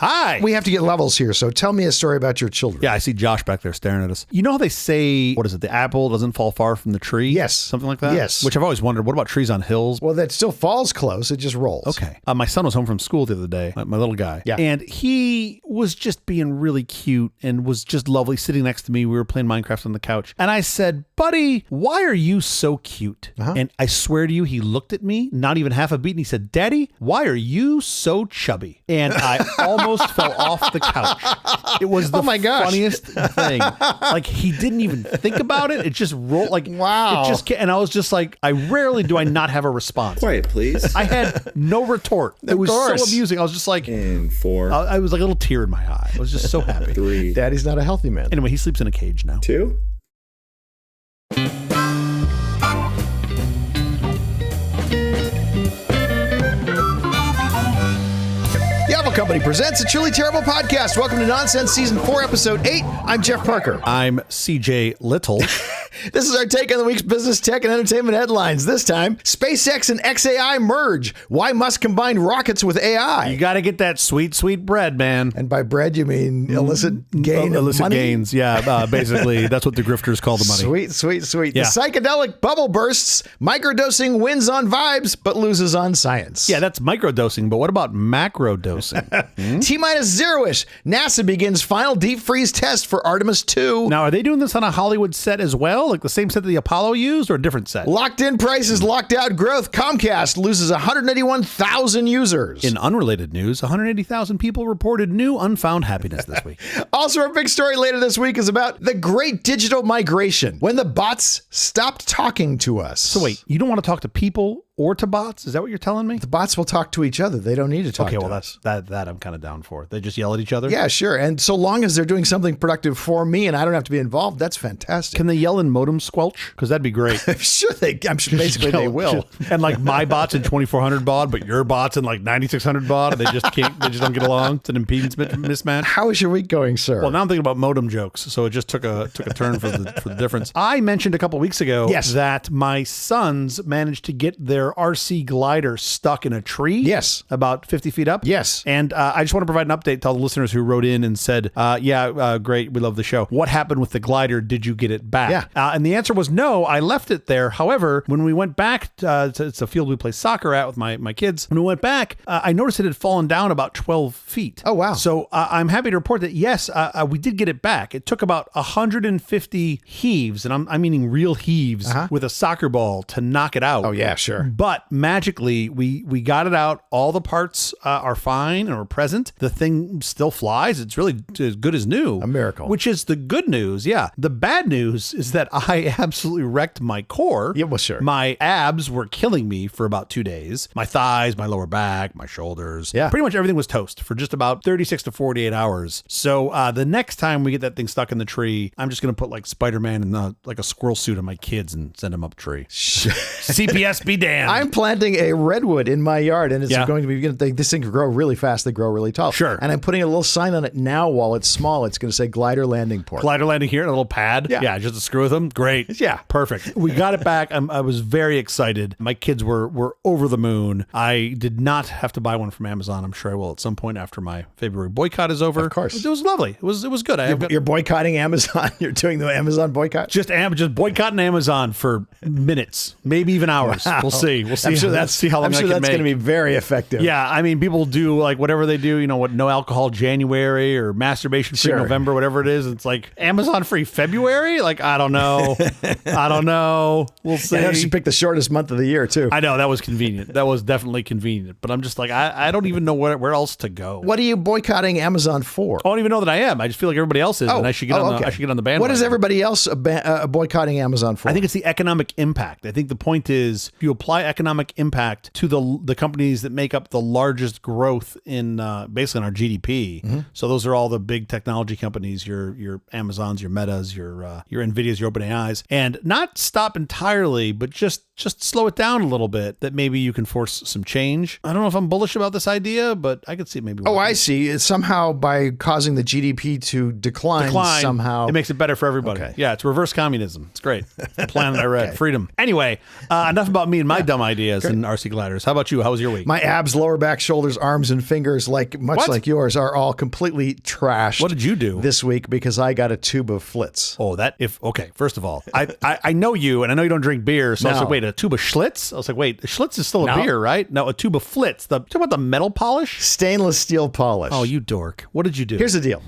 Hi. We have to get levels here, so tell me a story about your children. Yeah, I see Josh back there staring at us. You know how they say, what is it, the apple doesn't fall far from the tree? Yes. Something like that? Yes. Which I've always wondered, what about trees on hills? Well, that still falls close. It just rolls. Okay. My son was home from school the other day, my little guy. Yeah. And he was just being really cute and was just lovely sitting next to me. We were playing Minecraft on the couch. And I said, buddy, why are you so cute? And I swear to you, he looked at me, not even half a beat, and he said, Daddy, why are you so chubby? And I almost fell off the couch. It was the funniest thing. Like, he didn't even think about it. It just rolled like, wow. It just, and I was just like, I rarely do I not have a response. Quiet, please. I had no retort. It was so amusing. I was just like, in 4. I was like a little tear in my eye. I was just so happy. 3. Daddy's not a healthy man. Anyway, he sleeps in a cage now. 2. The Apple Company presents a Truly Terrible Podcast. Welcome to Nonsense Season 4, Episode 8. I'm Jeff Parker. I'm CJ Little. This is our take on the week's business, tech, and entertainment headlines. This time, SpaceX and XAI merge. Why Musk combined rockets with AI? You got to get that sweet, sweet bread, man. And by bread, you mean illicit gain of Illicit money? gains, yeah. Basically, that's what the grifters call the money. Sweet, sweet, sweet. Yeah. The psychedelic bubble bursts. Microdosing wins on vibes, but loses on science. Yeah, that's microdosing, but what about macrodosing? T-minus zero-ish. NASA begins final deep freeze test for Artemis 2. Now, are they doing this on a Hollywood set as well? Like the same set that the Apollo used or a different set? Locked in prices, locked out growth. Comcast loses 181,000 users. In unrelated news, 180,000 people reported new unfound happiness this week. Also, our big story later this week is about the great digital migration, when the bots stopped talking to us. So wait, you don't want to talk to people or to bots? Is that what you're telling me? The bots will talk to each other. They don't need to talk to us. That I'm kind of down for. They just yell at each other? Yeah, sure. And so long as they're doing something productive for me and I don't have to be involved, that's fantastic. Can they yell in modem squelch? Because that'd be great. Sure, I'm sure basically they will. And like my bot's in 2400 baud, but your bot's in like 9600 baud, and they just don't get along. It's an impedance mismatch. How is your week going, sir? Well, now I'm thinking about modem jokes, so it just took a turn for the difference. I mentioned a couple weeks ago that my sons managed to get their RC glider stuck in a tree. Yes. About 50 feet up. Yes. And I just want to provide an update to all the listeners who wrote in and said, great, we love the show. What happened with the glider? Did you get it back? Yeah. And the answer was no, I left it there. However, when we went back, it's a field we play soccer at with my kids. When we went back, I noticed it had fallen down about 12 feet. Oh, wow. So I'm happy to report that, yes, we did get it back. It took about 150 heaves, and I'm meaning real heaves, with a soccer ball to knock it out. Oh, yeah, sure. But magically, we got it out. All the parts are fine and are present. The thing still flies. It's really as good as new. A miracle. Which is the good news, yeah. The bad news is that I absolutely wrecked my core. Yeah, well, sure. My abs were killing me for about 2 days. My thighs, my lower back, my shoulders. Yeah. Pretty much everything was toast for just about 36 to 48 hours. So the next time we get that thing stuck in the tree, I'm just going to put like Spider-Man in like a squirrel suit on my kids and send them up a tree. CPS be damned. I'm planting a redwood in my yard, and it's going to be, this thing can grow really fast. They grow really tall. Sure. And I'm putting a little sign on it now while it's small. It's going to say glider landing port. Glider landing here, a little pad. Yeah. Just to screw with them. Great. Yeah. Perfect. We got it back. I was very excited. My kids were over the moon. I did not have to buy one from Amazon. I'm sure I will at some point after my February boycott is over. Of course. It was lovely. It was good. You're boycotting Amazon. You're doing the Amazon boycott? Just boycotting Amazon for minutes, maybe even hours. Wow. We'll see. We'll see. I'm sure Let's see how long I'm sure I can that's make. going to be very effective. Yeah, I mean, people do like whatever they do, what, no alcohol January or masturbation free November, whatever it is. It's like Amazon free February. Like, I don't know. We'll see. Yeah, you should pick the shortest month of the year, too. I know, that was convenient. That was definitely convenient. But I'm just like, I don't even know where else to go. What are you boycotting Amazon for? I don't even know that I am. I just feel like everybody else is, and I should get on the bandwagon. What is everybody else boycotting Amazon for? I think it's the economic impact. I think the point is, if you apply economic impact to the companies that make up the largest growth in basically in our GDP. So those are all the big technology companies, your Amazons, your Metas, your Nvidias, your OpenAIs, and not stop entirely, but just slow it down a little bit, that maybe you can force some change. I don't know if I'm bullish about this idea, but I could see it maybe working. Oh, I see. It's somehow by causing the GDP to decline somehow. It makes it better for everybody. Okay. Yeah, it's reverse communism. It's great. The plan that I read. Okay. Freedom. Anyway, enough about me and my dumb ideas in RC gliders. How about you? How was your week? My abs, lower back, shoulders, arms, and fingers, much like yours, are all completely trashed. What did you do this week? Because I got a tube of Flitz. Oh, okay. First of all, I know you, and I know you don't drink beer. So I was like, wait, a tube of Schlitz? I was like, wait, Schlitz is still a beer, right? No, a tube of Flitz. Talk about the metal polish? Stainless steel polish. Oh, you dork. What did you do? Here's the deal.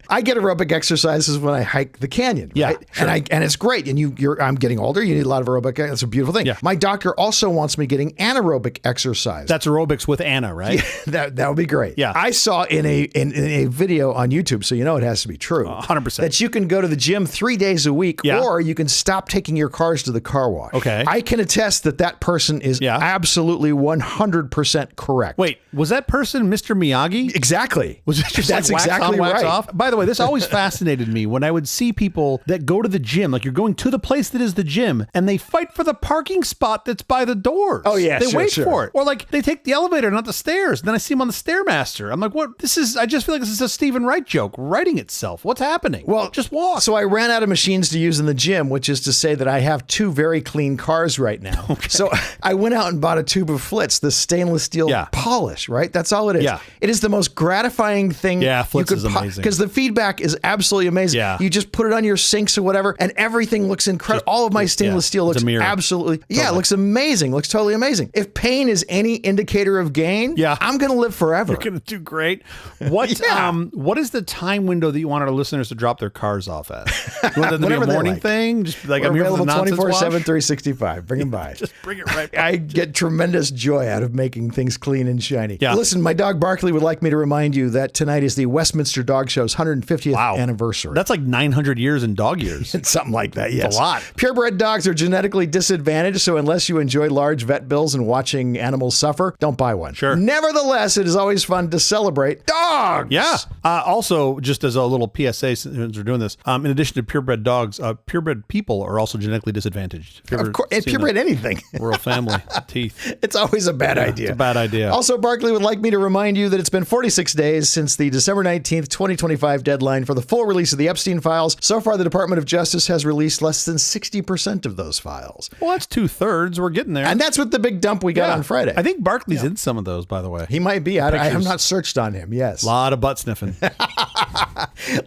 I get aerobic exercises when I hike the canyon, right? Sure. And it's great. And I'm getting older. You need a lot of aerobic. It's a beautiful thing. Yeah. My doctor also wants me getting anaerobic exercise. That's aerobics with Anna, right? Yeah, that would be great. Yeah. I saw in a video on YouTube, so you know it has to be true. 100%. That you can go to the gym 3 days a week, or you can stop taking your cars to the car wash. Okay. I can attest that person is absolutely 100% correct. Wait, was that person Mr. Miyagi? Exactly. Was it just That's wax exactly on, wax right. off? By the way, this always fascinated me when I would see people that go to the gym, like you're going to the place that is the gym, and they fight for the parking spot that's by the doors. Oh, yeah, They wait sure. for it. Or like they take the elevator, not the stairs. And then I see them on the Stairmaster. I'm like, what? I just feel like this is a Stephen Wright joke writing itself. What's happening? Well, just walk. So I ran out of machines to use in the gym, which is to say that I have 2 very clean cars right now. Okay. So I went out and bought a tube of Flitz, the stainless steel polish, right? That's all it is. Yeah. It is the most gratifying thing. Yeah, Flitz is amazing. Because the feedback is absolutely amazing. Yeah. You just put it on your sinks or whatever, and everything looks incredible. All of my stainless steel looks absolutely, it looks amazing. Looks totally amazing. If pain is any indicator of gain, I'm going to live forever. You're going to do great. What is the time window that you want our listeners to drop their cars off at? You want that to be a morning thing? Just like, We're I'm here for the nonsense 24/7, wash? 365. Bring them by. Just bring it right back. I get tremendous joy out of making things clean and shiny. Yeah. Listen, my dog Barkley would like me to remind you that tonight is the Westminster Dog Show's 150th anniversary. That's like 900 years in dog years. It's something like that, yes. It's a lot. Purebred dogs are genetically disadvantaged, so unless you enjoy large vet bills and watching animals suffer, don't buy one. Sure. Nevertheless, it is always fun to celebrate dogs. Yeah. Also, just as a little PSA, since we're doing this, in addition to purebred dogs, purebred people are also genetically disadvantaged. Of course, and purebred anything. Royal family teeth. It's always a bad idea. It's a bad idea. Also, Barkley would like me to remind you that it's been 46 days since the December 19th, 2025 deadline for the full release of the Epstein files. So far, the Department of Justice has released less than 60% of those files. Well, that's 2/3. We're getting there. And that's with the big dump we got on Friday. I think Barkley's in some of those, by the way. He might be. I have not searched on him. Yes. A lot of butt sniffing.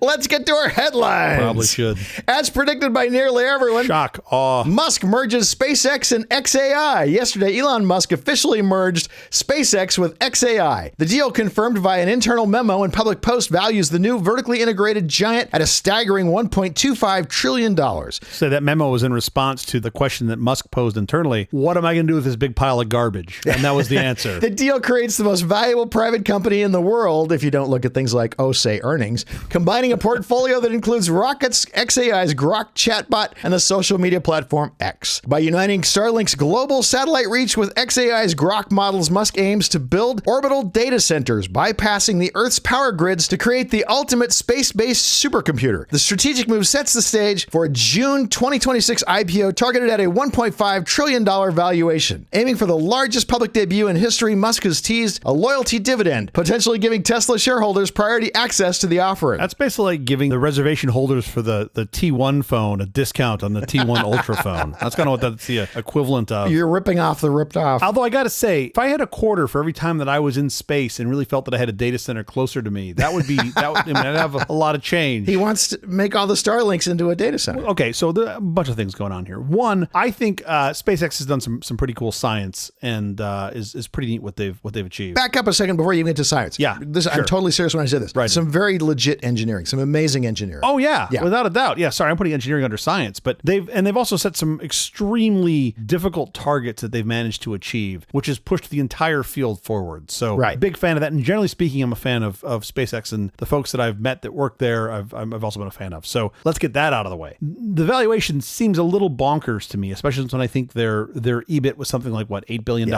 Let's get to our headlines. Probably should. As predicted by nearly everyone. Shock. Awe. Musk merges SpaceX and XAI. Yesterday, Elon Musk officially merged SpaceX with XAI. The deal, confirmed via an internal memo and public post, values the new vertically integrated giant at a staggering $1.25 trillion. So that memo was in response to the question that Musk posed internally. What am I going to do with this big pile of garbage? And that was the answer. The deal creates the most valuable private company in the world, if you don't look at things like, say, earnings, combining a portfolio that includes Rocket's XAI's Grok chatbot and the social media platform X. By uniting Starlink's global satellite reach with XAI's Grok models, Musk aims to build orbital data centers, bypassing the Earth's power grids to create the ultimate space-based supercomputer. The strategic move sets the stage for a June 2026 IPO targeted at a $1.5 trillion valuation. Aiming for the largest public debut in history, Musk has teased a loyalty dividend, potentially giving Tesla shareholders priority access to the offering. That's basically like giving the reservation holders for the T1 phone a discount on the T1 Ultra phone. That's kind of what that's the equivalent of. You're ripping off the ripped off. Although I got to say, if I had a quarter for every time that I was in space and really felt that I had a data center closer to me, that would be, I'd have a lot of change. He wants to make all the Starlinks into a data center. Okay, so there are a bunch of things going on here. One, I think SpaceX has done some pretty cool science and is pretty neat what they've achieved. Back up a second before you get to science. Yeah, sure. I'm totally serious when I say this. Right. Some very legit engineering, some amazing engineering. Oh yeah, without a doubt. Yeah, sorry, I'm putting engineering under science, but they've also set some extremely difficult targets that they've managed to achieve, which has pushed the entire field forward. So, big fan of that. And generally speaking, I'm a fan of SpaceX, and the folks that I've met that work there, I've also been a fan of. So let's get that out of the way. The valuation seems a little bonkers to me, especially when I think their EBIT was something like $8 billion,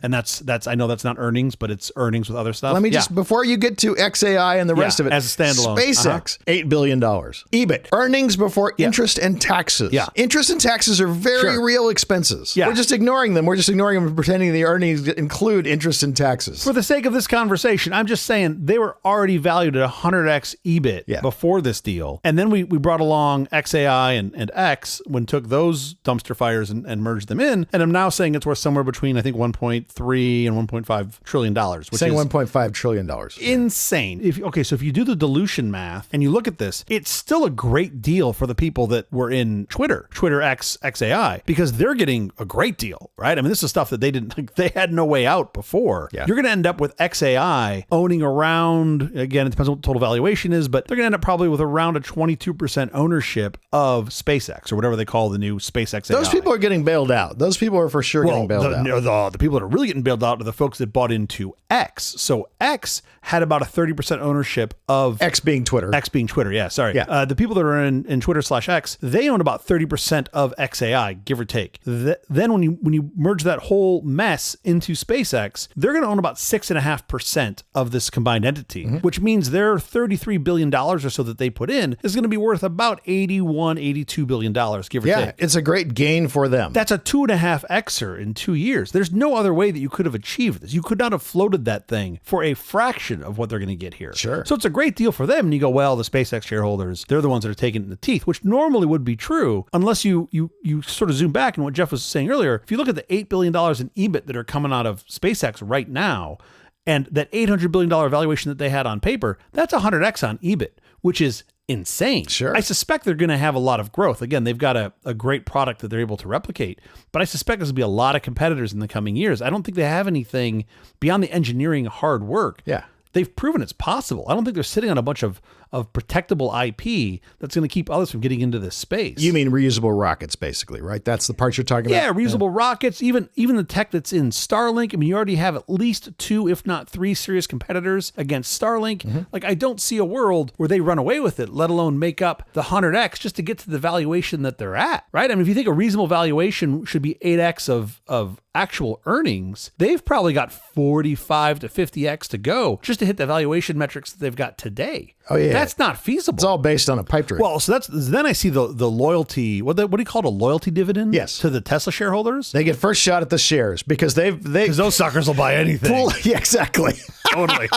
and that's I know that's not earnings, but it's earnings with other stuff. Let me just, before you get to XAI and the rest of it, as a standalone, standalone. SpaceX, $8 billion. EBIT, earnings before interest and taxes. Yeah. Interest and taxes are very real expenses. Yeah. We're just ignoring them. We're just ignoring them and pretending the earnings include interest and taxes. For the sake of this conversation, I'm just saying they were already valued at 100x EBIT before this deal. And then we brought along XAI and X when took those dumpster fires and merged them in. And I'm now saying it's worth somewhere between, I think, $1.3 and $1.5 trillion. Which saying is $1.5 trillion. Insane. So if you do the dilution math and you look at this, it's still a great deal for the people that were in Twitter X XAI, because they're getting a great deal, right? I mean, this is stuff that they had no way out before. Yeah. You're going to end up with XAI owning around, again, it depends on what the total valuation is, but they're going to end up probably with around a 22% ownership of SpaceX or whatever they call the new SpaceX AI. Those people are getting bailed out. Those people are for sure getting bailed out. The people that are really getting bailed out are the folks that bought into X. So X had about a 30% ownership of X being Twitter. Yeah, sorry. Yeah. The people that are in Twitter/X, they own about 30% of XAI, give or take. Then when you merge that whole mess into SpaceX, they're going to own about 6.5% of this combined entity, which means their $33 billion or so that they put in is going to be worth about $82 billion, give or take. Yeah, it's a great gain for them. That's a 2.5xer in 2 years. There's no other way that you could have achieved this. You could not have floated that thing for a fraction of what they're going to get here. Sure. So it's a great deal for them. And you go, well, the SpaceX shareholders, they're the ones that are taking it in the teeth, which normally would be true unless you sort of zoom back. And what Jeff was saying earlier, if you look at the $8 billion in EBIT that are coming out of SpaceX right now, and that $800 billion valuation that they had on paper, that's 100x on EBIT, which is insane. Sure. I suspect they're going to have a lot of growth. Again, they've got a great product that they're able to replicate, but I suspect there's going to be a lot of competitors in the coming years. I don't think they have anything beyond the engineering hard work. Yeah. They've proven it's possible. I don't think they're sitting on a bunch of protectable IP that's going to keep others from getting into this space. You mean reusable rockets, basically, right? That's the part you're talking about? Yeah, reusable rockets, even the tech that's in Starlink. I mean, you already have at least 2, if not 3 serious competitors against Starlink. Like, I don't see a world where they run away with it, let alone make up the 100x just to get to the valuation that they're at, right? I mean, if you think a reasonable valuation should be 8x of actual earnings, they've probably got 45 to 50x to go just to hit the valuation metrics that they've got today. Oh, yeah. That's not feasible. It's all based on a pipe dream. Well, so then I see the loyalty, what do you call it, a loyalty dividend? Yes. To the Tesla shareholders? They get first shot at the shares because because those suckers will buy anything. Yeah, exactly. Totally.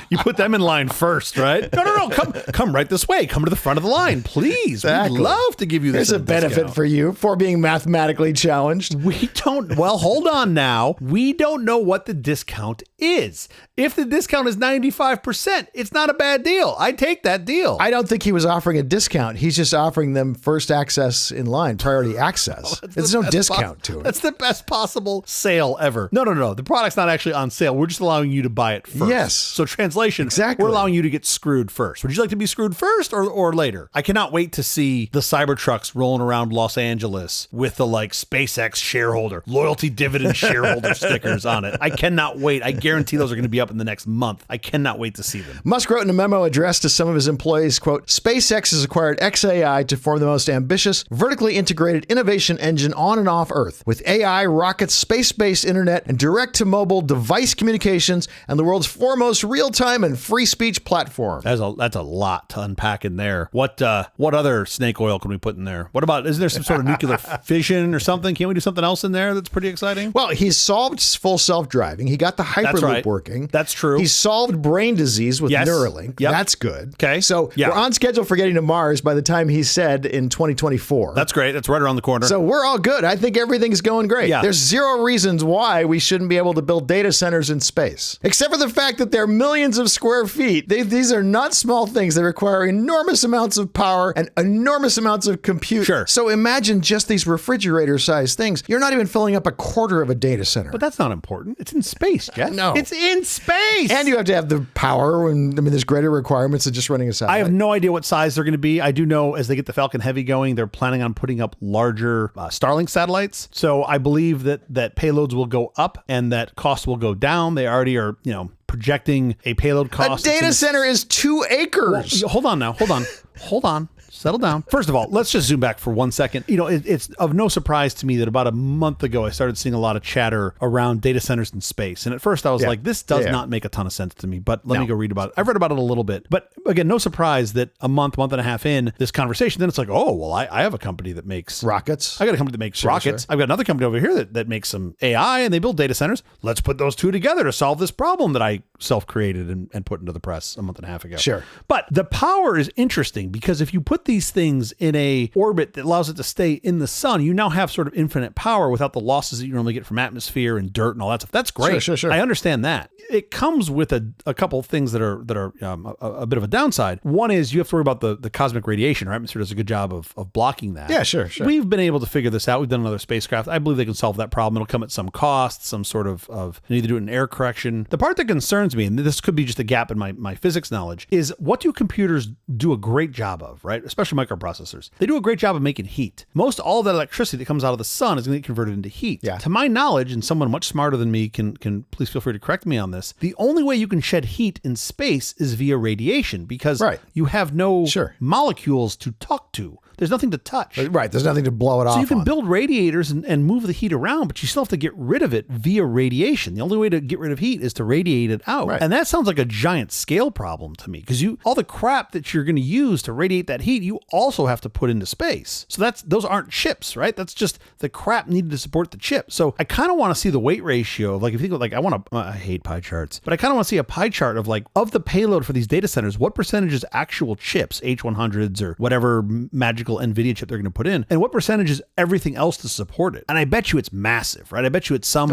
You put them in line first, right? No. Come right this way. Come to the front of the line, please. Exactly. We'd love to give you this. There's a benefit discount for you for being mathematically challenged. Well, hold on now. We don't know what the discount is. If the discount is 95%, it's not a bad deal. I take that deal. I don't think he was offering a discount. He's just offering them first access in line, priority access. There's no discount to it. That's the best possible sale ever. No. The product's not actually on sale. We're just allowing you to buy it first. Yes. So translation, exactly. We're allowing you to get screwed first. Would you like to be screwed first or later? I cannot wait to see the Cybertrucks rolling around Los Angeles with the SpaceX shareholder, loyalty dividend shareholder stickers on it. I cannot wait. I guarantee those are going to be up in the next month. I cannot wait to see them. Musk wrote in a memo addressed to some of his employees, quote, SpaceX has acquired XAI to form the most ambitious, vertically integrated innovation engine on and off Earth, with AI, rockets, space-based internet, and direct-to-mobile device communications, and the world's foremost real-time and free speech platform. That's a lot to unpack in there. What other snake oil can we put in there? What about, isn't there some sort of nuclear fission or something? Can't we do something else in there that's pretty exciting? Well, he's solved full self-driving. He got the Hyperloop working. That's true. He solved brain disease with Neuralink. Yep. That's good. Okay. So we're on schedule for getting to Mars by the time he said in 2024. That's great. That's right around the corner. So we're all good. I think everything's going great. Yeah. There's zero reasons why we shouldn't be able to build data centers in space, except for the fact that they're millions of square feet. These are not small things. They require enormous amounts of power and enormous amounts of compute. Sure. So imagine just these refrigerator-sized things. You're not even filling up a quarter of a data center. But that's not important. It's in space, Jeff. No. It's in space. And you have to have the power. And there's greater requirements than just running a satellite. I have no idea what size they're going to be. I do know as they get the Falcon Heavy going, they're planning on putting up larger Starlink satellites. So I believe that payloads will go up and that costs will go down. They already are, projecting a payload cost. A data center is 2 acres. Well, hold on now. Hold on. Settle down. First of all, let's just zoom back for 1 second. It's of no surprise to me that about a month ago, I started seeing a lot of chatter around data centers in space. And at first I was like, this does not make a ton of sense to me, but let me go read about it. I've read about it a little bit, but again, no surprise that a month and a half in this conversation, then it's like, oh, well, I have a company that makes rockets. I got a company that makes rockets. I've got another company over here that makes some AI and they build data centers. Let's put those two together to solve this problem that I self-created and put into the press a month and a half ago. Sure. But the power is interesting because if you put these things in a orbit that allows it to stay in the sun, you now have sort of infinite power without the losses that you normally get from atmosphere and dirt and all that stuff. That's great. Sure. I understand that. It comes with a couple of things that are a bit of a downside. One is you have to worry about the cosmic radiation. Our atmosphere does a good job of blocking that. Yeah, sure. We've been able to figure this out. We've done another spacecraft. I believe they can solve that problem. It'll come at some cost, some sort of you need to do it in air correction. The part that concerns me, and this could be just a gap in my physics knowledge, is what do computers do a great job of, right? Especially microprocessors. They do a great job of making heat. Most all that electricity that comes out of the sun is going to get converted into heat. Yeah. To my knowledge, and someone much smarter than me can please feel free to correct me on this, the only way you can shed heat in space is via radiation because you have no molecules to talk to. There's nothing to touch. Right. There's nothing to blow it off. So you can build radiators and move the heat around, but you still have to get rid of it via radiation. The only way to get rid of heat is to radiate it out. Right. And that sounds like a giant scale problem to me because all the crap that you're going to use to radiate that heat, you also have to put into space. So those aren't chips, right? That's just the crap needed to support the chip. So I kind of want to see the weight ratio of if you think I hate pie charts, but I kind of want to see a pie chart of of the payload for these data centers, what percentage is actual chips, H100s or whatever magical NVIDIA chip they're going to put in, and what percentage is everything else to support it. And I bet you it's massive, right? I bet you it's some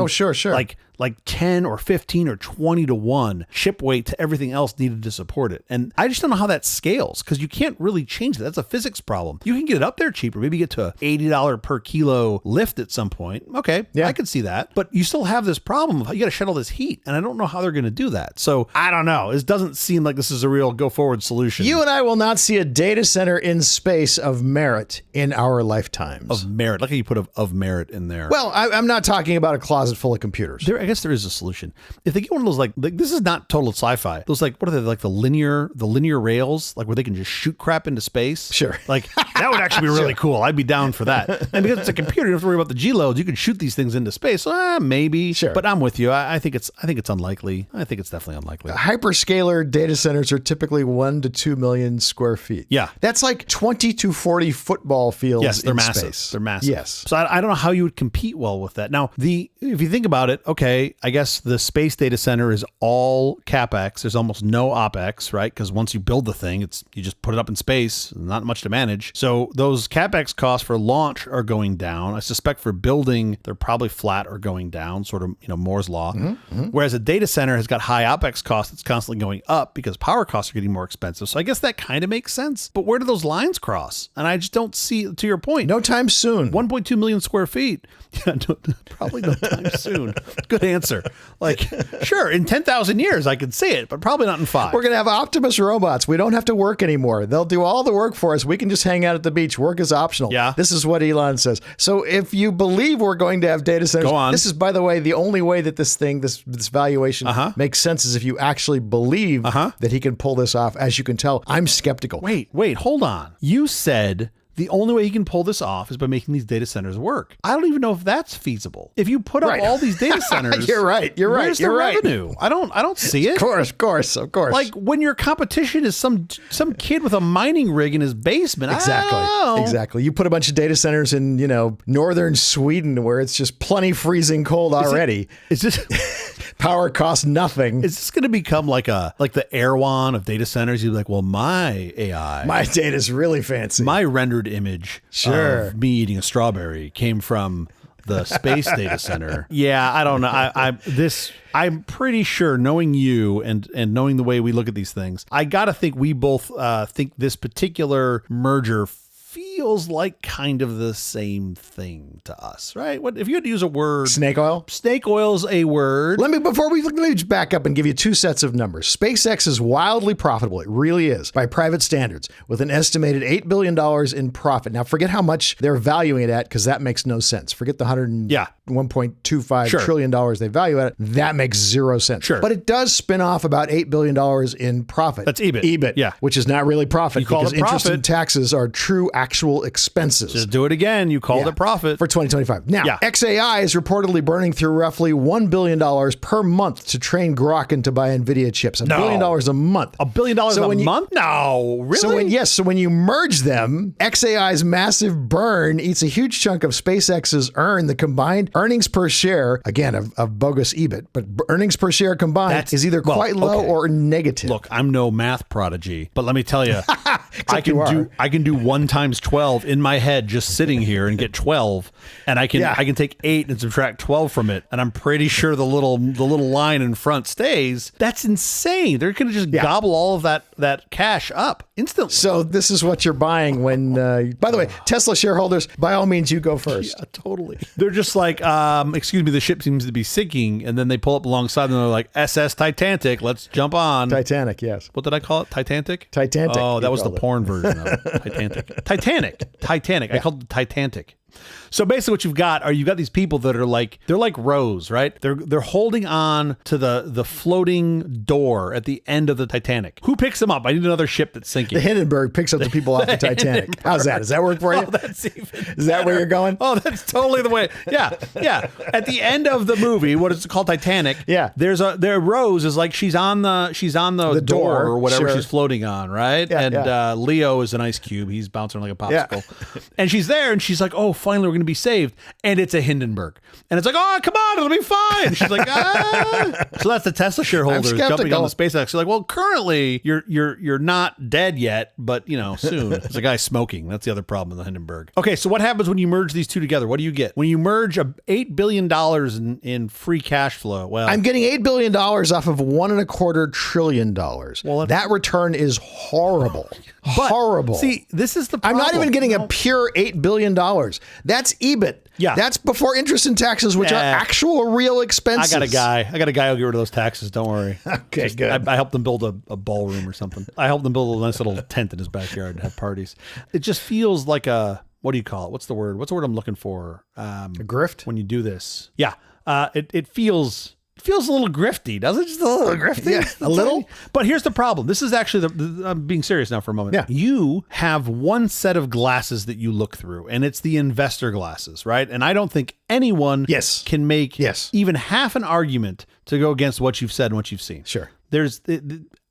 like 10 or 15 or 20 to 1 chip weight to everything else needed to support it. And I just don't know how that scales because you can't really change that. That's a physics problem. You can get it up there cheaper, maybe get to a $80 per kilo lift at some point. Okay, I could see that. But you still have this problem of you got to shed all this heat, and I don't know how they're going to do that. So I don't know. It doesn't seem like this is a real go forward solution. You and I will not see a data center in space of merit in our lifetimes. Of merit. Like how you put of merit in there. Well, I'm not talking about a closet full of computers. I guess there is a solution. If they get one of those like this is not total sci-fi. Those what are they, like the linear rails, where they can just shoot crap into space? Sure. That would actually be really cool. I'd be down for that. And because it's a computer, you don't have to worry about the G loads. You can shoot these things into space. Maybe. Sure. But I'm with you. I think it's unlikely. I think it's definitely unlikely. Hyperscaler data centers are typically 1 to 2 million square feet. Yeah. That's like 20 to 40 football fields. Yes, they're in massive. Space. They're massive. Yes. So I don't know how you would compete well with that. Now, if you think about it, okay, I guess the space data center is all CapEx. There's almost no OpEx, right? Because once you build the thing, you just put it up in space, not much to manage. So those CapEx costs for launch are going down. I suspect for building, they're probably flat or going down, sort of, Moore's law. Mm-hmm. Whereas a data center has got high OpEx costs. It's constantly going up because power costs are getting more expensive. So I guess that kind of makes sense. But where do those lines cross? And I just don't see, to your point. No time soon. 1.2 million square feet. Yeah, probably no time soon. Good answer. Sure, in 10,000 years, I could see it, but probably not in 5. We're going to have Optimus robots. We don't have to work anymore. They'll do all the work for us. We can just hang out at the beach. Work is optional. Yeah. This is what Elon says. So if you believe we're going to have data centers, go on. This is, by the way, the only way that this valuation makes sense is if you actually believe that he can pull this off. As you can tell, I'm skeptical. Wait, hold on. You said the only way he can pull this off is by making these data centers work. I don't even know if that's feasible. If you put up all these data centers, you're right. Where's the revenue? I don't see it. Of course. When your competition is some kid with a mining rig in his basement. Exactly. You put a bunch of data centers in, northern Sweden where it's just plenty freezing cold already. Is this power costs nothing? Is this going to become like the Erewhon of data centers? You're like, well, my data is really fancy. My rendered image of me eating a strawberry came from the space data center. Yeah, I don't know. I'm pretty sure, knowing you and knowing the way we look at these things, I got to think we both think this particular merger feels feels like kind of the same thing to us, right? What if you had to use a word? Snake oil? Snake oil's a word. Let me just back up and give you two sets of numbers. SpaceX is wildly profitable. It really is by private standards with an estimated $8 billion in profit. Now, forget how much they're valuing it at because that makes no sense. Forget the $1.25 trillion they value at it. That makes zero sense. Sure. But it does spin off about $8 billion in profit. That's EBIT. EBIT, yeah. Which is not really profit because interest profit. and taxes are true actual expenses. Just do it again. You called it profit. For 2025. Now, XAI is reportedly burning through roughly $1 billion per month to train Grok and to buy NVIDIA chips. $1 billion a month. $1 billion a month? No, really? So when you merge them, XAI's massive burn eats a huge chunk of SpaceX's the combined earnings per share, again, of bogus EBIT, but earnings per share combined is either quite low or negative. Look, I'm no math prodigy, but let me tell you, I can do 1 times 12 in my head just sitting here and get 12, and I can take 8 and subtract 12 from it, and I'm pretty sure the little line in front stays. That's insane. They're going to just gobble all of that cash up instantly. So this is what you're buying when, by the way, Tesla shareholders, by all means, you go first. Yeah, totally. They're just like, excuse me, the ship seems to be sinking, and then they pull up alongside and they're like, SS Titanic, let's jump on. Titanic, yes. What did I call it? Titanic? Titanic. Oh, that was the porn version of it. Titanic. I called it Titanic. So basically what you've got these people that are like, they're like Rose, right? They're holding on to the floating door at the end of the Titanic. Who picks them up? I need another ship that's sinking. The Hindenburg picks up the people off the Titanic. How's that? Does that work for you? Is that where you're going? Oh, that's totally the way. Yeah. At the end of the movie, what is it called? Titanic. Yeah. Rose is like, she's on the door or whatever she's floating on, right? Yeah, Leo is an ice cube. He's bouncing like a popsicle. And she's there and she's like, oh, finally we're going to be saved. And it's a Hindenburg. And it's like, oh, come on, it'll be fine. And she's like, ah. So that's the Tesla shareholders jumping on the SpaceX. They're like, well, currently you're not dead yet, but soon. There's a guy smoking. That's the other problem in the Hindenburg. Okay, so what happens when you merge these two together? What do you get? When you merge $8 billion in free cash flow, well, I'm getting $8 billion off of $1.25 trillion. Well, that return is horrible. Horrible. See, this is the problem. I'm not even getting a pure $8 billion. That's EBIT. Yeah. That's before interest and taxes, which are actual real expenses. I got a guy who'll get rid of those taxes. Don't worry. Okay, good. I helped them build a ballroom or something. I helped them build a nice little tent in his backyard to have parties. It just feels like what do you call it? What's the word? What's the word I'm looking for? A grift? When you do this. Yeah. It feels a little grifty, doesn't it? Just a little grifty. Yeah, a little. But here's the problem. This is actually I'm being serious now for a moment. Yeah. You have one set of glasses that you look through, and it's the investor glasses, right? And I don't think anyone can make even half an argument to go against what you've said and what you've seen. Sure. There's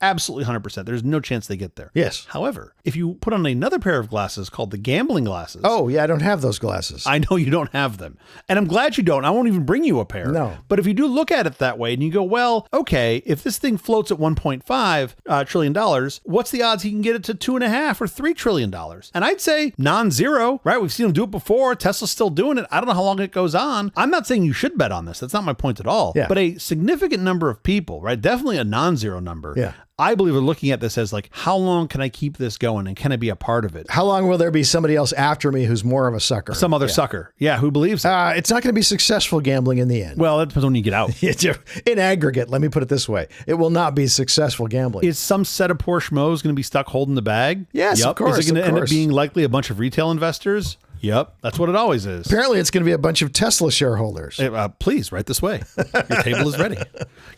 absolutely 100%. There's no chance they get there. Yes. However, if you put on another pair of glasses called the gambling glasses. Oh, yeah, I don't have those glasses. I know you don't have them. And I'm glad you don't. I won't even bring you a pair. No. But if you do look at it that way and you go, well, okay, if this thing floats at $1.5 trillion, what's the odds he can get it to $2.5 or $3 trillion? And I'd say non-zero, right? We've seen him do it before. Tesla's still doing it. I don't know how long it goes on. I'm not saying you should bet on this. That's not my point at all. Yeah. But a significant number of people, right? Definitely a non-zero number. Yeah. I believe we're looking at this as like, how long can I keep this going and can I be a part of it? How long will there be somebody else after me who's more of a sucker? Some other sucker. Yeah, who believes it? It's not going to be successful gambling in the end. Well, that depends when you get out. In aggregate, let me put it this way. It will not be successful gambling. Is some set of poor schmoes going to be stuck holding the bag? Yes, of course. Is it going to end up being likely a bunch of retail investors? Yep, that's what it always is. Apparently, it's going to be a bunch of Tesla shareholders. Please, right this way. Your table is ready.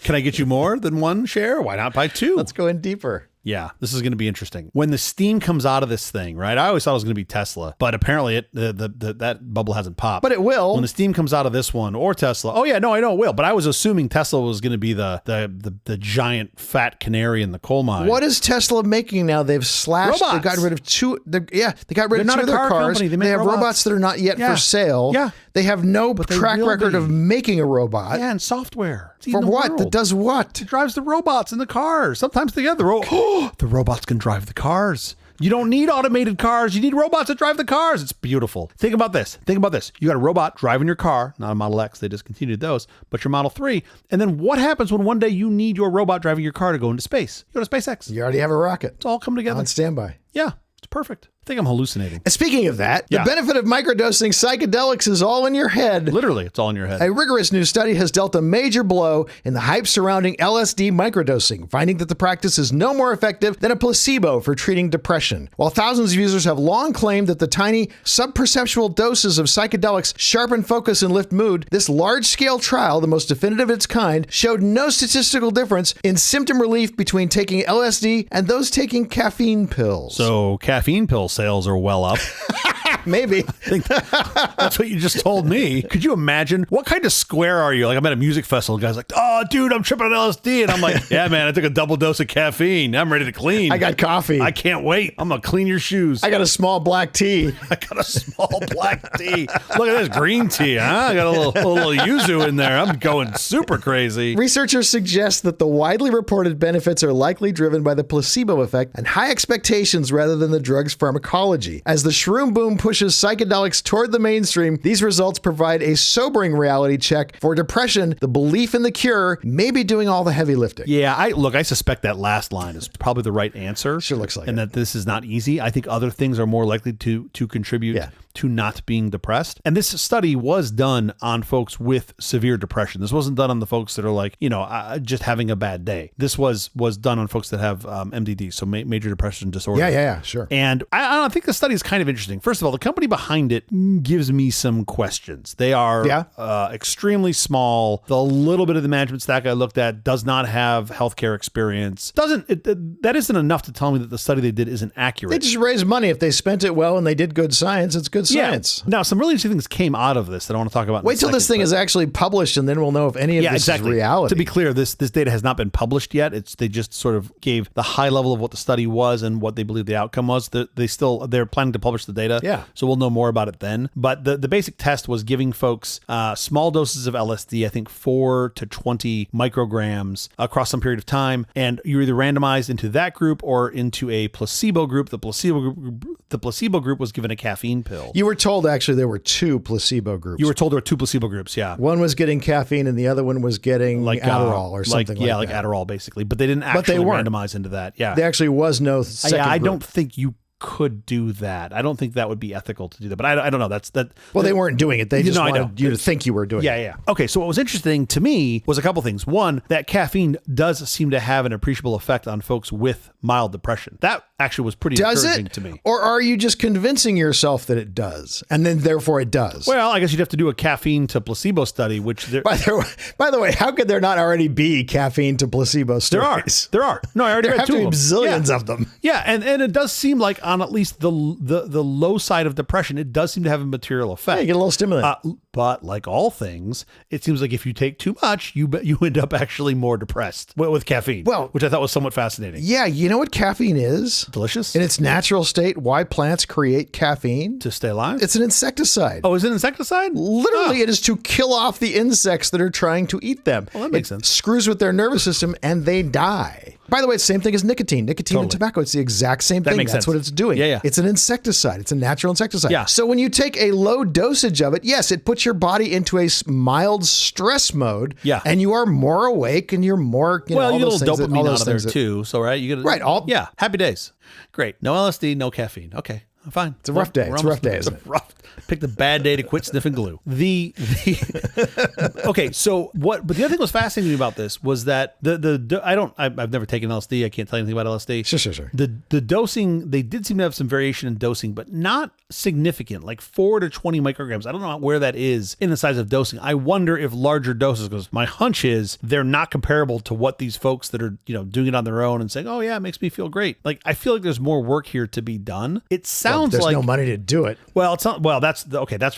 Can I get you more than one share? Why not buy two? Let's go in deeper. Yeah, this is going to be interesting. When the steam comes out of this thing, right? I always thought it was going to be Tesla, but apparently that bubble hasn't popped. But it will. When the steam comes out of this one or Tesla. Oh yeah, no, I know it will. But I was assuming Tesla was going to be the giant fat canary in the coal mine. What is Tesla making now? They've slashed. Robots. They got rid of two. They got rid of two of their cars. Company. They have robots that are not yet for sale. Yeah. They have no track record of making a robot. Yeah, and software. For what? That does what? It drives the robots in the cars. Sometimes together. The robots can drive the cars. You don't need automated cars. You need robots that drive the cars. It's beautiful. Think about this. You got a robot driving your car, not a Model X. They discontinued those, but your Model 3. And then what happens when one day you need your robot driving your car to go into space? You go to SpaceX. You already have a rocket. It's all come together. On standby. Yeah, it's perfect. I think I'm hallucinating. And speaking of that, the benefit of microdosing psychedelics is all in your head. Literally, it's all in your head. A rigorous new study has dealt a major blow in the hype surrounding LSD microdosing, finding that the practice is no more effective than a placebo for treating depression. While thousands of users have long claimed that the tiny, subperceptual doses of psychedelics sharpen focus and lift mood, this large-scale trial, the most definitive of its kind, showed no statistical difference in symptom relief between taking LSD and those taking caffeine pills. So caffeine pill sales are well up. Maybe. I think that's what you just told me. Could you imagine? What kind of square are you? Like, I'm at a music festival. The guy's like, oh, dude, I'm tripping on LSD. And I'm like, yeah, man, I took a double dose of caffeine. I'm ready to clean. I got coffee. I can't wait. I'm going to clean your shoes. I got a small black tea. I got a small black tea. Look at this green tea, huh? I got a little yuzu in there. I'm going super crazy. Researchers suggest that the widely reported benefits are likely driven by the placebo effect and high expectations rather than the drug's pharmacology. As the shroom boom pushes psychedelics toward the mainstream, these results provide a sobering reality check. For depression, the belief in the cure may be doing all the heavy lifting. Yeah, I suspect that last line is probably the right answer. Sure looks like and it. that this is not easy. I think other things are more likely to contribute to not being depressed. And this study was done on folks with severe depression. This wasn't done on the folks that are like, just having a bad day. This was done on folks that have MDD, so major depression disorder. Yeah, sure. And I think the study is kind of interesting. First of all, the company behind it gives me some questions. They are extremely small. The little bit of the management stack I looked at does not have healthcare experience. That isn't enough to tell me that the study they did isn't accurate. They just raised money. If they spent it well and they did good science, it's good science. Now, some really interesting things came out of this that I want to talk about. Wait till this thing is actually published, and then we'll know if any of this is reality. To be clear, this data has not been published yet. They just sort of gave the high level of what the study was and what they believe the outcome was. They're planning to publish the data. Yeah. So we'll know more about it then. But the basic test was giving folks small doses of LSD, I think 4 to 20 micrograms across some period of time, and you're either randomized into that group or into a placebo group. The placebo group was given a caffeine pill. You were told actually there were 2 placebo groups. You were told there were 2 placebo groups, yeah. One was getting caffeine and the other one was getting Adderall or something like that. Yeah, like Adderall basically. But they didn't actually randomize into that. Yeah. There actually was no second I group. don't think you could do that. I don't think that would be ethical to do that, but I don't know. That's that. Well, they weren't doing it. They just wanted you to think you were doing it. Yeah. Okay. So what was interesting to me was a couple things. One, that caffeine does seem to have an appreciable effect on folks with mild depression. That actually was pretty encouraging to me. Or are you just convincing yourself that it does, and then therefore it does? Well, I guess you'd have to do a caffeine to placebo study, which by the way, how could there not already be caffeine to placebo studies? There are. No, I already read 2 of them. Zillions of them. Yeah, and it does seem like on at least the low side of depression, it does seem to have a material effect. Yeah, you get a little stimulant. But like all things, it seems like if you take too much, you end up actually more depressed with caffeine. Well, which I thought was somewhat fascinating. Yeah, you know what caffeine is? Delicious. In its natural state, why plants create caffeine? To stay alive? It's an insecticide. Oh, is it an insecticide? Literally, it is to kill off the insects that are trying to eat them. Well, that makes sense. Screws with their nervous system and they die. By the way, it's the same thing as nicotine. Nicotine and tobacco, it's the exact same thing. That's what it's doing. Yeah. It's an insecticide. It's a natural insecticide. Yeah. So when you take a low dosage of it, yes, it puts your body into a mild stress mode. Yeah. And you are more awake and you're more, you get a little dopamine out of there too. So, right? You get right. Happy days. Great. No LSD, no caffeine. Okay. Fine. It's a rough day. It's a rough day, isn't it? Picked a bad day to quit sniffing glue. Okay, so what? But the other thing that was fascinating to me about this was that I've never taken LSD. I can't tell you anything about LSD. Sure. The dosing, they did seem to have some variation in dosing, but not significant, like 4 to 20 micrograms. I don't know where that is in the size of dosing. I wonder if larger doses, because my hunch is they're not comparable to what these folks that are doing it on their own and saying, oh yeah, it makes me feel great. Like I feel like there's more work here to be done. It sounds there's like no money to do it. Well, it's not. Well, that's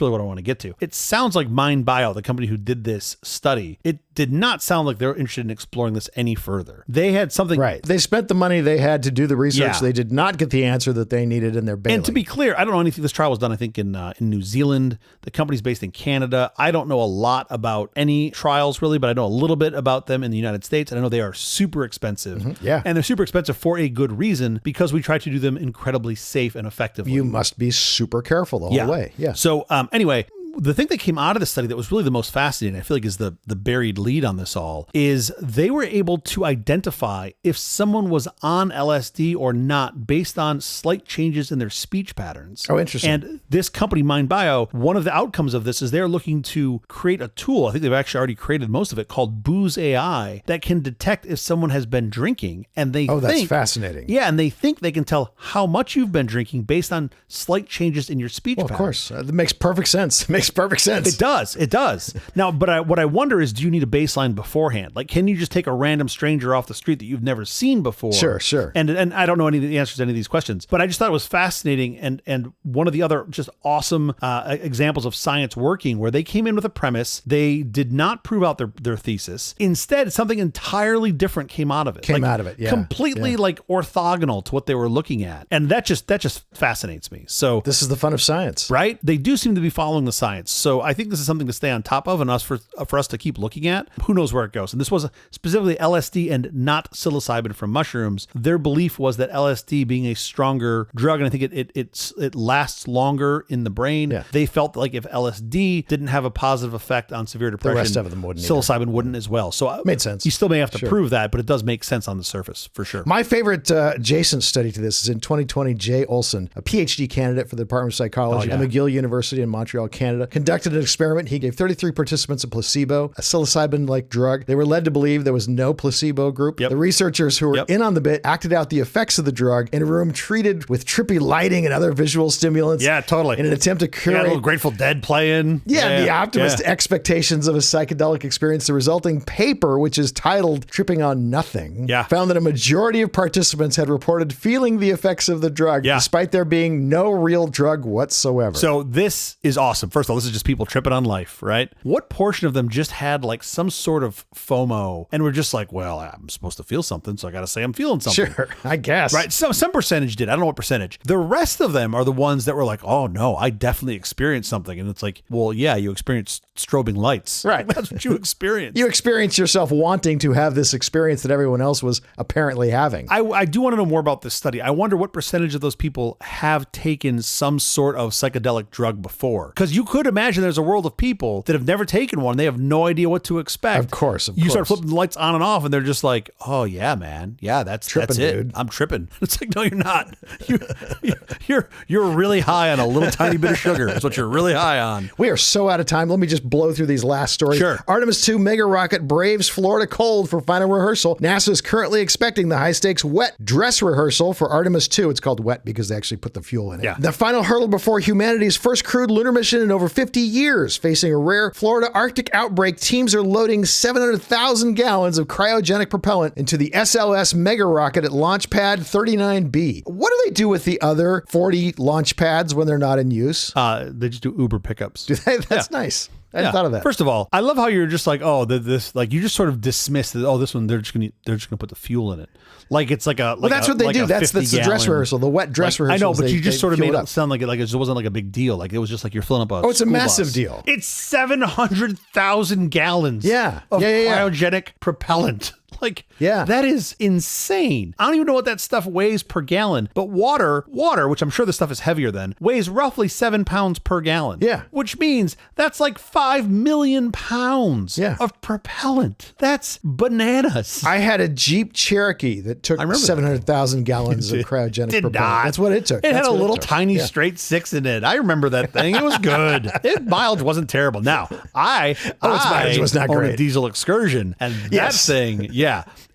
really what I want to get to. It sounds like MindBio, the company who did this study, it did not sound like they were interested in exploring this any further. They had something. Right. They spent the money they had to do the research. Yeah. They did not get the answer that they needed in their bailing. And to be clear, I don't know anything. This trial was done, I think, in New Zealand. The company's based in Canada. I don't know a lot about any trials really, but I know a little bit about them in the United States. And I know they are super expensive. Mm-hmm. Yeah. And they're super expensive for a good reason, because we try to do them incredibly safe and effectively. You must be super careful the whole way. Yeah. So anyway, the thing that came out of the study that was really the most fascinating, I feel like is the buried lead on this all, is they were able to identify if someone was on LSD or not based on slight changes in their speech patterns. Oh, interesting. And this company, MindBio, one of the outcomes of this is they're looking to create a tool, I think they've actually already created most of it, called Booze AI, that can detect if someone has been drinking. And they that's fascinating. Yeah, and they think they can tell how much you've been drinking based on slight changes in your speech patterns. Of course. That makes perfect sense. It makes perfect sense. It does. Now, but what I wonder is, do you need a baseline beforehand? Like, can you just take a random stranger off the street that you've never seen before? Sure. And I don't know any of the answers to any of these questions, but I just thought it was fascinating. And one of the other just awesome examples of science working, where they came in with a premise, they did not prove out their thesis. Instead, something entirely different came out of it. Completely like orthogonal to what they were looking at. And that just fascinates me. So this is the fun of science, right? They do seem to be following the science. So I think this is something to stay on top of, and for us to keep looking at. Who knows where it goes? And this was specifically LSD and not psilocybin from mushrooms. Their belief was that LSD being a stronger drug, and I think it lasts longer in the brain. Yeah. They felt like if LSD didn't have a positive effect on severe depression, the rest of them wouldn't. Psilocybin wouldn't as well. So made sense. You still may have to prove that, but it does make sense on the surface for sure. My favorite adjacent study to this is in 2020. Jay Olson, a PhD candidate for the Department of Psychology at McGill University in Montreal, Canada, conducted an experiment. He gave 33 participants a placebo, a psilocybin-like drug. They were led to believe there was no placebo group. Yep. The researchers who were in on the bit acted out the effects of the drug in a room treated with trippy lighting and other visual stimulants. Yeah, totally. In an attempt to curate a little Grateful Dead playing. The optimist expectations of a psychedelic experience. The resulting paper, which is titled Tripping on Nothing, found that a majority of participants had reported feeling the effects of the drug, despite there being no real drug whatsoever. So this is awesome. First of all, this is just people tripping on life, right? What portion of them just had like some sort of FOMO and were just like, well, I'm supposed to feel something, so I got to say I'm feeling something. Sure, I guess. Right? So some percentage did. I don't know what percentage. The rest of them are the ones that were like, oh no, I definitely experienced something. And it's like, well, yeah, you experienced strobing lights. Right. That's what you experienced. You experienced yourself wanting to have this experience that everyone else was apparently having. I do want to know more about this study. I wonder what percentage of those people have taken some sort of psychedelic drug before. Because you could imagine there's a world of people that have never taken one. They have no idea what to expect. Of course. You start flipping the lights on and off and they're just like, oh yeah, man. Yeah, that's it. Dude. I'm tripping. It's like, no, you're not. You're really high on a little tiny bit of sugar. That's what you're really high on. We are so out of time. Let me just blow through these last stories. Sure. Artemis 2 Megarocket braves Florida cold for final rehearsal. NASA is currently expecting the high-stakes wet dress rehearsal for Artemis 2. It's called wet because they actually put the fuel in it. Yeah. The final hurdle before humanity's first crewed lunar mission in over 50 years. Facing a rare Florida Arctic outbreak, teams are loading 700,000 gallons of cryogenic propellant into the SLS Megarocket at Launch Pad 39B. What do they do with the other 40 launch pads when they're not in use? They just do Uber pickups. Do they? That's nice. I hadn't thought of that. First of all, I love how you're just like, oh, this, like you just sort of dismiss that. Oh, this one they're just gonna put the fuel in it, like it's like a. Like that's what they do. That's the dress rehearsal, the wet dress rehearsal. I know, but you just sort of made it sound like it just wasn't like a big deal. Like it was just like you're filling up a. Oh, it's a massive deal. It's 700,000 gallons. Yeah. Of cryogenic propellant. Like, that is insane. I don't even know what that stuff weighs per gallon, but water, which I'm sure this stuff is heavier than, weighs roughly 7 pounds per gallon. Yeah. Which means that's like 5 million pounds of propellant. That's bananas. I had a Jeep Cherokee that took 700,000 gallons of cryogenic propellant. That's what it took. It had a little tiny straight 6 in it. I remember that thing. It was good. Mileage wasn't terrible. Now, its mileage was not great. A diesel Excursion, and that thing,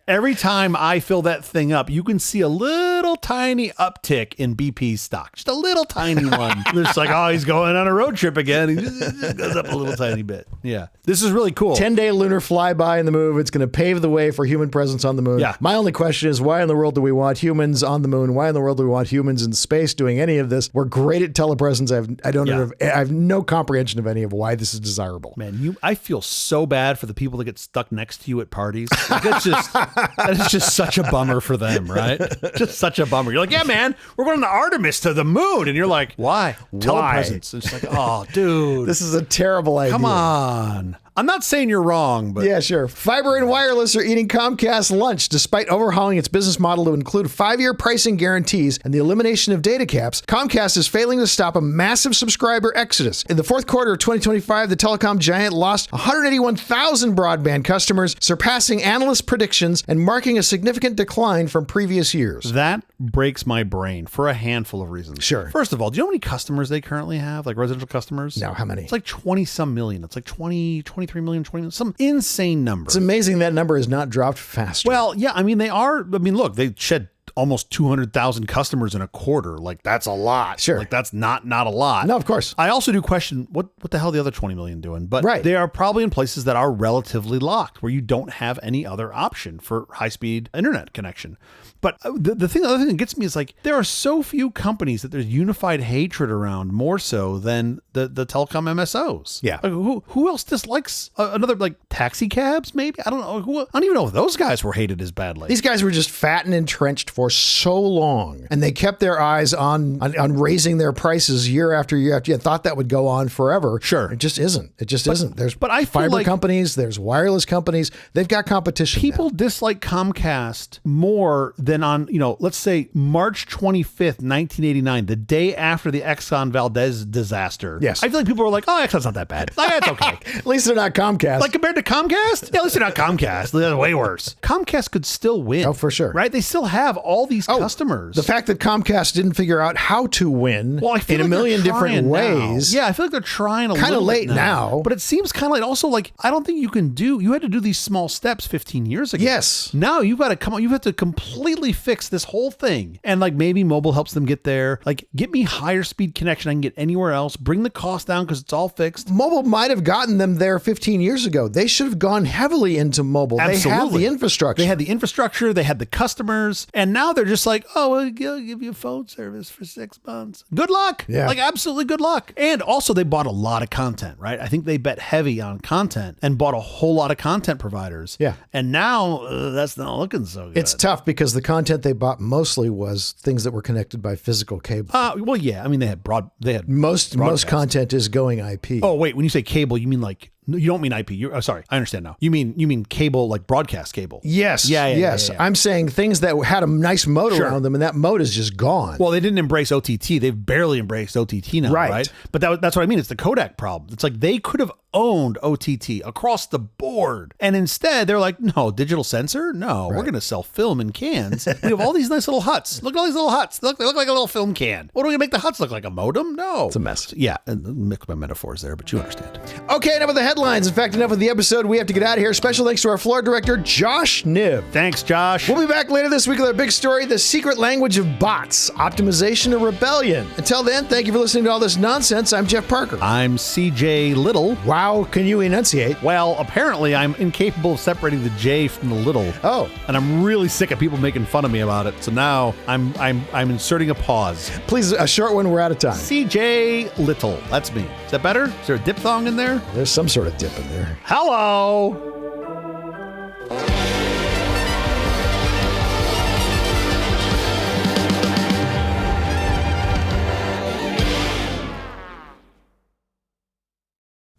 every time I fill that thing up, you can see a little tiny uptick in BP's stock. Just a little tiny one. It's like, oh, he's going on a road trip again. He just goes up a little tiny bit. Yeah. This is really cool. 10-day lunar flyby in the move. It's going to pave the way for human presence on the moon. Yeah. My only question is, why in the world do we want humans on the moon? Why in the world do we want humans in space doing any of this? We're great at telepresence. I have no comprehension of any of why this is desirable. Man, I feel so bad for the people that get stuck next to you at parties. Like, that is just such a bummer for them, right? Just such a bummer. You're like, yeah, man, we're going to Artemis to the moon. And you're like, why? Telepresence. It's like, oh, dude. This is a terrible idea. Come on. I'm not saying you're wrong, but Yeah, sure. Fiber and Wireless are eating Comcast lunch. Despite overhauling its business model to include 5-year pricing guarantees and the elimination of data caps, Comcast is failing to stop a massive subscriber exodus. In the fourth quarter of 2025, the telecom giant lost 181,000 broadband customers, surpassing analyst predictions and marking a significant decline from previous years. that breaks my brain for a handful of reasons. Sure. First of all, do you know how many customers they currently have? Like residential customers? Now, how many? It's like 20 some million. It's like 20, 23 million, 20 million, some insane number. It's amazing that number has not dropped faster. Well, yeah, I mean, they are. I mean, look, they shed almost 200,000 customers in a quarter. Like, that's a lot. Sure. Like, that's not a lot. No, of course. I also do question what the hell the other 20 million doing, but Right. they are probably in places that are relatively locked where you don't have any other option for high-speed internet connection. But the other thing that gets me is like, there are so few companies that there's unified hatred around more so than the telecom MSOs. Yeah. Like, who else dislikes another, like, taxi cabs maybe? I don't know. I don't even know if those guys were hated as badly. These guys were just fat and entrenched for so long, and they kept their eyes on raising their prices year after year after. You thought that would go on forever. Sure. It just isn't. It just isn't. There's but I feel fiber like companies, there's wireless companies. They've got competition. People dislike Comcast more than on, let's say March 25th, 1989, the day after the Exxon Valdez disaster. Yes. I feel like people were like, oh, Exxon's not that bad. Like, it's okay. At least they're not Comcast. Like compared to Comcast? Yeah, at least they're not Comcast. They're way worse. Comcast could still win. Oh, for sure. Right? They still have all these customers. The fact that Comcast didn't figure out how to win I feel in a like million they're different trying ways. now. Yeah, I feel like they're trying a Kinda little late bit now. But it seems kind of late. Also, like, I don't think you had to do these small steps 15 years ago. Yes. Now you've got to come on. You have to completely fix this whole thing. And like maybe mobile helps them get there. Like, get me higher speed connection I can get anywhere else. Bring the cost down because it's all fixed. Mobile might have gotten them there 15 years ago. They should have gone heavily into mobile. Absolutely. They have the infrastructure. They had the infrastructure. They had the customers. And now they're just like, oh, we'll give you phone service for 6 months. Good luck. Yeah. Like, absolutely good luck. And also they bought a lot of content, right? I think they bet heavy on content and bought a whole lot of content providers. Yeah. And now that's not looking so good. It's tough because the content they bought mostly was things that were connected by physical cable. Well, yeah. I mean, they had Most content is going IP. Oh, wait. When you say cable, you mean like, you don't mean IP. Sorry. I understand now. You mean cable, like broadcast cable. Yes. Yeah. I'm saying things that had a nice moat Sure. around them, and that moat is just gone. Well, they didn't embrace OTT. They've barely embraced OTT now, right? But that's what I mean. It's the Kodak problem. It's like they could have owned OTT across the board. And instead, they're like, no, digital sensor? No, we're going to sell film in cans. We have all these nice little huts. Look at all these little huts. They look like a little film can. What are we going to make the huts look like? A modem? No. It's a mess. Yeah, mix my metaphors there, but you understand. Okay, enough with the headlines. In fact, enough with the episode. We have to get out of here. Special thanks to our floor director, Josh Nibb. Thanks, Josh. We'll be back later this week with our big story, the secret language of bots, optimization or rebellion. Until then, thank you for listening to all this nonsense. I'm Jeff Parker. I'm CJ Little. Wow, can you enunciate? Well, apparently I'm incapable of separating the J from the little. Oh. And I'm really sick of people making fun of me about it. So now I'm inserting a pause. Please, a short one. We're out of time. CJ Little. That's me. Is that better? Is there a diphthong in there? There's some sort of dip in there. Hello.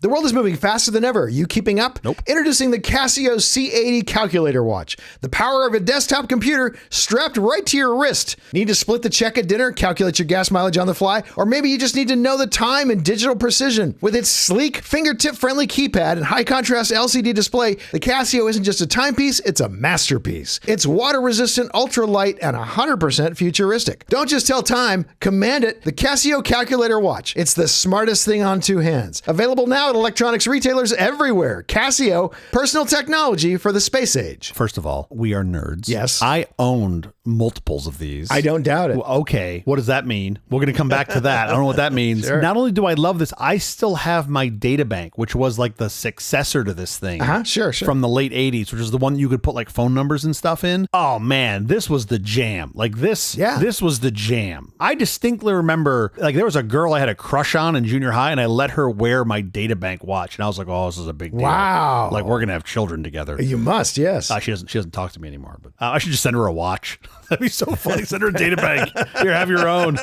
The world is moving faster than ever. You keeping up? Nope. Introducing the Casio C80 calculator watch. The power of a desktop computer strapped right to your wrist. Need to split the check at dinner, calculate your gas mileage on the fly, or maybe you just need to know the time and digital precision. With its sleek, fingertip-friendly keypad and high-contrast LCD display, the Casio isn't just a timepiece, it's a masterpiece. It's water-resistant, ultra-light, and 100% futuristic. Don't just tell time, command it. The Casio calculator watch. It's the smartest thing on two hands. Available now at electronics retailers everywhere. Casio, personal technology for the space age. First of all, we are nerds. Yes. I owned multiples of these. I don't doubt it. Well, okay. What does that mean? We're going to come back to that. I don't know what that means. Sure. Not only do I love this, I still have my data bank, which was like the successor to this thing. Sure. From the late 80s, which is the one you could put like phone numbers and stuff in. Oh man, this was the jam. Like this was the jam. I distinctly remember, like, there was a girl I had a crush on in junior high and I let her wear my data bank watch. And I was like, oh, this is a big deal. Wow. Like, we're going to have children together. You must, yes. She doesn't talk to me anymore, but I should just send her a watch. That'd be so funny. Send her a data bank. Here, have your own.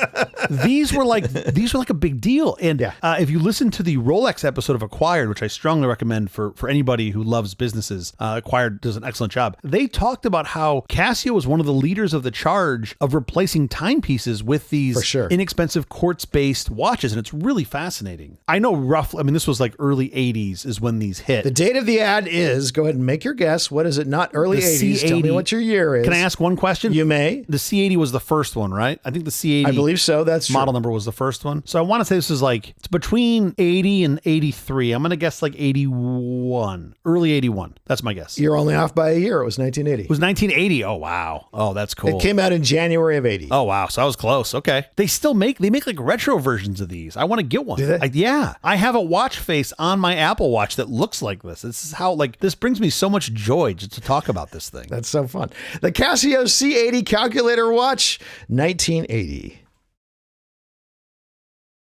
These were like a big deal. And if you listen to the Rolex episode of Acquired, which I strongly recommend for anybody who loves businesses, Acquired does an excellent job. They talked about how Casio was one of the leaders of the charge of replacing timepieces with these inexpensive quartz-based watches, and it's really fascinating. I know roughly, I mean, this was like early 80s is when these hit. The date of the ad is, go ahead and make your guess. What is it? Not early 80s. Tell me what your year is. Can I ask one question? You may. The C80 was the first one, right? I think the C80 I believe so. That's model true. number was the first one. So I want to say this is like, it's between 80 and 83. I'm going to guess like 81, early 81. That's my guess. You're only off by a year. It was 1980. It was 1980. Oh, wow. Oh, that's cool. It came out in January of 80. Oh, wow. So I was close. Okay. They make like retro versions of these. I want to get one. Do they? Yeah. I have a watch face on my Apple Watch that looks like this. This is how, like, this brings me so much joy just to talk about this thing. That's so fun. The Casio C80 calculator watch, 1980.